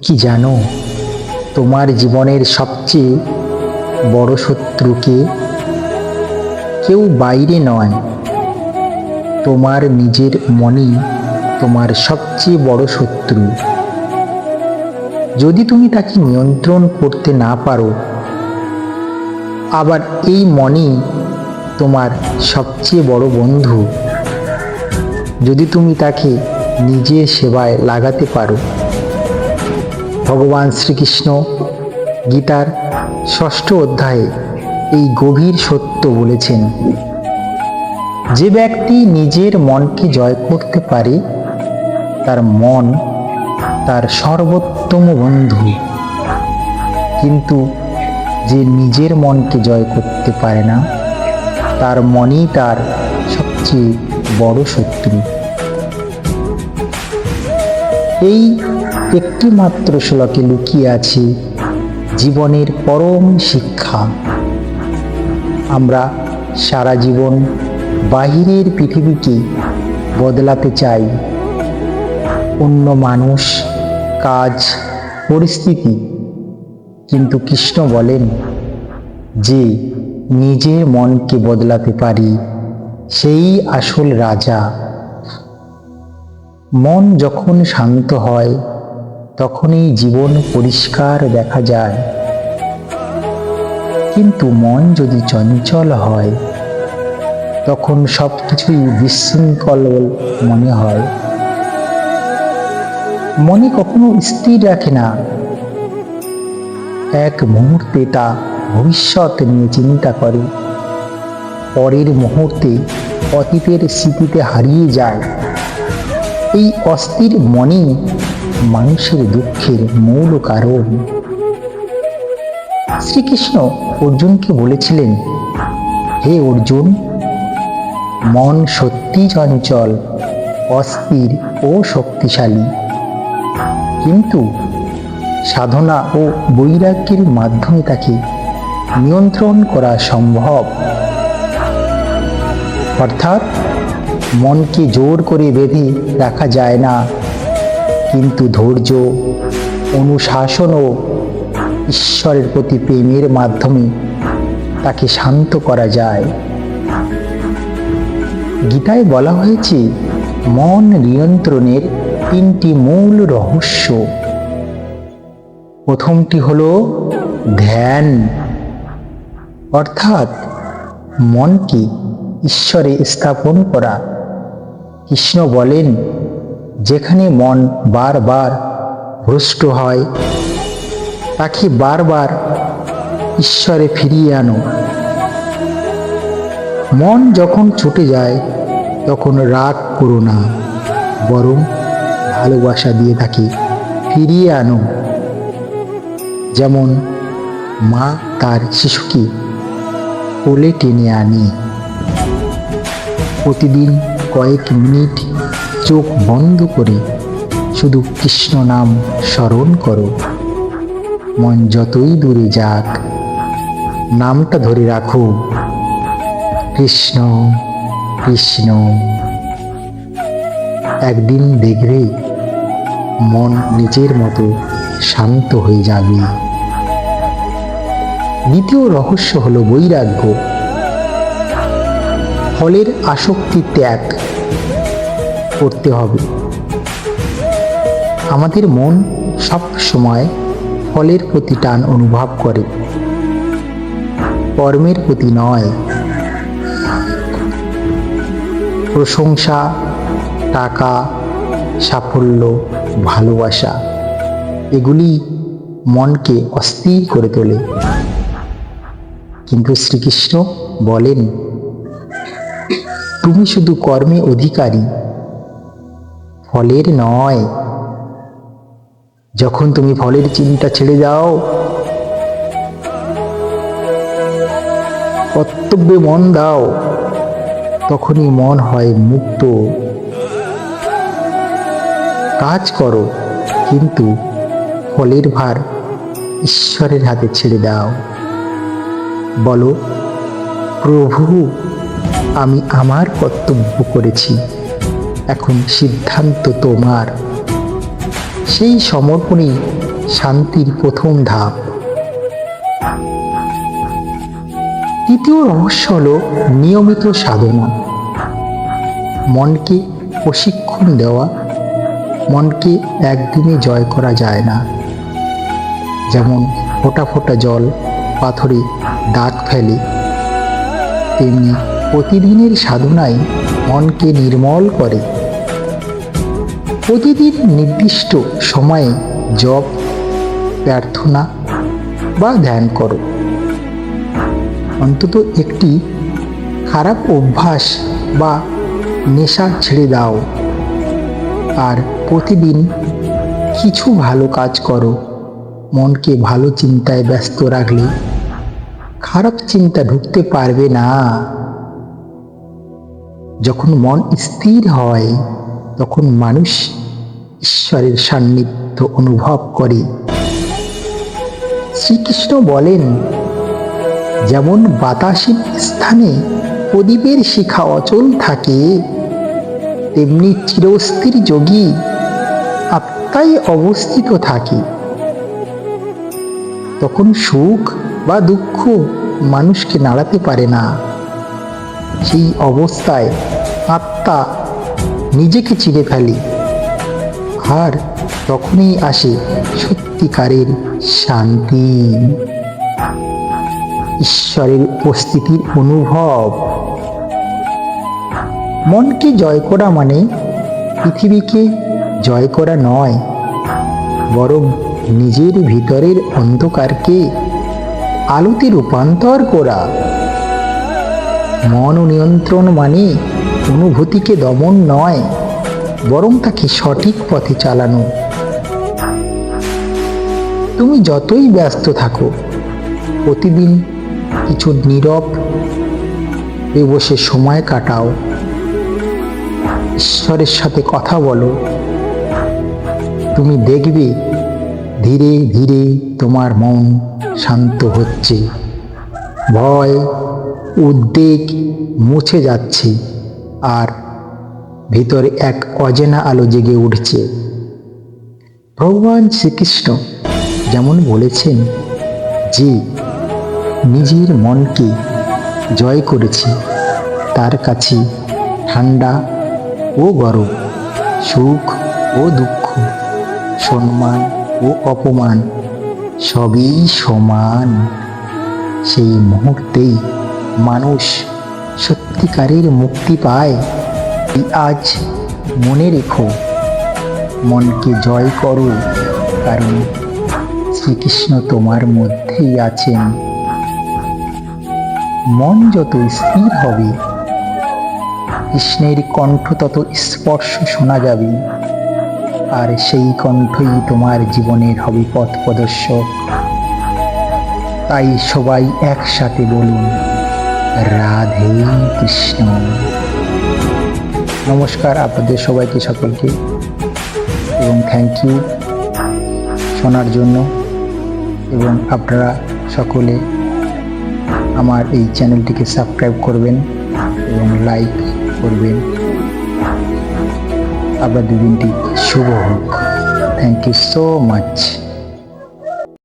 কি জানো, তোমার জীবনের সবচেয়ে বড় শত্রুকে কেউ বাইরে নয়, তোমার নিজের মনই তোমার সবচেয়ে বড় শত্রু। যদি তুমি তাকে নিয়ন্ত্রণ করতে না পারো, আবার এই মনই তোমার সবচেয়ে বড় বন্ধু। যদি তুমি তাকে নিজের সেবায় লাগাতে পারো। ভগবান শ্রীকৃষ্ণ গীতার ৬ষ্ঠ অধ্যায়ে এই গভীর সত্য বলেছেন, যে ব্যক্তি নিজের মনকে জয় করতে পারে তার মন তার সর্বোত্তম বন্ধু, কিন্তু যে নিজের মনকে জয় করতে পারে না তার মনই তার সবচেয়ে বড় শত্রু। এই একটি মাত্র শ্লোকে লুকিয়ে আছে জীবনের পরম শিক্ষা। আমরা সারা জীবন বাহিরের পৃথিবীকে বদলাতে চাই, অন্য মানুষ, কাজ, পরিস্থিতি, কিন্তু কৃষ্ণ বলেন যে নিজের মনকে বদলাতে পারি সেই আসল রাজা। মন যখন শান্ত হয় তখনই জীবন পরিষ্কার দেখা যায়, কিন্তু মন যদি চঞ্চল হয় তখন সব কিছুই বিশৃঙ্খল মনে হয়। মনে কখনো স্থির রাখে না, এক মুহূর্তে তা ভবিষ্যৎ নিয়ে চিন্তা করে, পরের মুহূর্তে অতীতের স্মৃতিতে হারিয়ে যায়। এই অস্থির মনই মানুষের দুঃখের মূল কারণ। শ্রীকৃষ্ণ অর্জুনকে বলেছিলেন, হে অর্জুন, মন সত্যি চঞ্চল, অস্থির ও শক্তিশালী, কিন্তু সাধনা ও বৈরাগ্যের মাধ্যমে তাকে নিয়ন্ত্রণ করা সম্ভব। অর্থাৎ মনকে জোর করে বেঁধে রাখা যায় না, কিন্তু ধৈর্য, অনুশাসন ও ঈশ্বরের প্রতি প্রেমের মাধ্যমে তাকে শান্ত করা যায়। গীতায় বলা হয়েছে মন নিয়ন্ত্রণের 3টি মূল রহস্য। প্রথমটি হলো ধ্যান, অর্থাৎ মনকে ঈশ্বরে স্থাপন করা। কৃষ্ণ বলেন, যেখানে মন বারবার ভ্রষ্ট হয় তাকে বারবার ঈশ্বরে ফিরিয়ে আনো। মন যখন ছুটে যায় তখন রাগ করো না, বরং ভালোবাসা দিয়ে তাকে ফিরিয়ে আনো। যেমন মা তার শিশুকে কোলে টেনে আনে। প্রতিদিন কয়েক মিনিট চোখ বন্ধ করে শুধু কৃষ্ণ নাম স্মরণ করো। মন যতই দূরে যাক, নামটা ধরে রাখো, কৃষ্ণ কৃষ্ণ। একদিন দেখবে মন নিজের মতো শান্ত হয়ে যাবে। দ্বিতীয় রহস্য হলো বৈরাগ্য, ফলের আসক্তি ত্যাগ করতে হবে। আমাদের মন সব সময় ফলের প্রতি টান অনুভব করে, কর্মের প্রতি নয়। প্রশংসা, টাকা, সাফল্য, ভালোবাসা, এগুলি মনকে অস্থির করে তোলে। কিন্তু শ্রীকৃষ্ণ বলেন, তুমি শুধু কর্মে অধিকারী, ফলের নয়। যখন তুমি ফলের চিন্তা ছেড়ে দাও, কর্তব্যে মন দাও, তখনই মন হয় মুক্ত। কাজ করো, কিন্তু ফলের ভার ঈশ্বরের হাতে ছেড়ে দাও। বলো, প্রভু, আমি আমার কর্তব্য করেছি, এখন সিদ্ধান্ত তোমার। সেই সমর্পণই শান্তির প্রথম ধাপ। তৃতীয় রহস্য হলো নিয়মিত সাধনা। মনকে প্রশিক্ষণ দেওয়া। মনকে একদিনে জয় করা যায় না। যেমন ফোঁটা ফোঁটা জল পাথরে দাগ ফেলে, তেমনি প্রতিদিনের সাধনাই মনকে নির্মল করে। প্রতিদিন নির্দিষ্ট সময়ে জপ, প্রার্থনা বা ধ্যান করো। অন্তত একটি খারাপ অভ্যাস বা নেশা ছেড়ে দাও। আর প্রতিদিন কিছু ভালো কাজ করো। মনকে ভালো চিন্তায় ব্যস্ত রাখলে খারাপ চিন্তা ঢুকতে পারবে না। যখন মন স্থির হয় তখন মানুষ ঈশ্বরের সান্নিধ্য অনুভব করে। শ্রীকৃষ্ণ বলেন, যেমন বাতাসের স্থানে প্রদীপের শিখা অচল থাকে, তেমনি চিরস্থির যোগী আত্মায় অবস্থিত থাকে। তখন সুখ বা দুঃখ মানুষকে নাড়াতে পারে না। সেই অবস্থায় আত্মা নিজেকে চিনে ফেলে, আর তখনই আসে সত্যিকারের শান্তি, ঈশ্বরের উপস্থিতির অনুভব। মনকে জয় করা মানে পৃথিবীকে জয় করা নয়, বরং নিজের ভিতরের অন্ধকারকে আলোতে রূপান্তর করা। মন নিয়ন্ত্রণ মানে অনুভূতিকে দমন নয়, বরং তাকে সঠিক পথে চালানো। তুমি যতই ব্যস্ত থাকো, প্রতিদিন কিছু নীরব বসে সময় কাটাও, ঈশ্বরের সাথে কথা বলো। তুমি দেখবে ধীরে ধীরে তোমার মন শান্ত হচ্ছে, ভয় উদ্বেগ মুছে যাচ্ছে, আর ভিতরে এক অজানা আলো জেগে উঠছে। ভগবান শ্রীকৃষ্ণ যেমন বলেছেন যে নিজের মনকে জয় করেছি, তার কাছে ঠান্ডা ও গরম, সুখ ও দুঃখ, সম্মান ও অপমান সবই সমান। সেই মুহূর্তেই মানুষ সত্যিকারের মুক্তি পায়। আজ মনে রেখো, মনকে জয় করো, কারণ শ্রীকৃষ্ণ তোমার মধ্যেই আছেন। মন যত স্থির হবে, কৃষ্ণের কণ্ঠ তত স্পর্শ শোনা যাবে, আর সেই কণ্ঠই তোমার জীবনের হবে পথ প্রদর্শক। তাই সবাই একসাথে বলুন, রাধে কৃষ্ণ। নমস্কার আপনাদের সবাইকে, সকলকে, এবং থ্যাংক ইউ শোনার জন্য। এবং আপনারা সকলে আমার এই চ্যানেলটিকে সাবস্ক্রাইব করবেন এবং লাইক করবেন। আপনাদের দিনটি শুভ হোক। Thank you so much.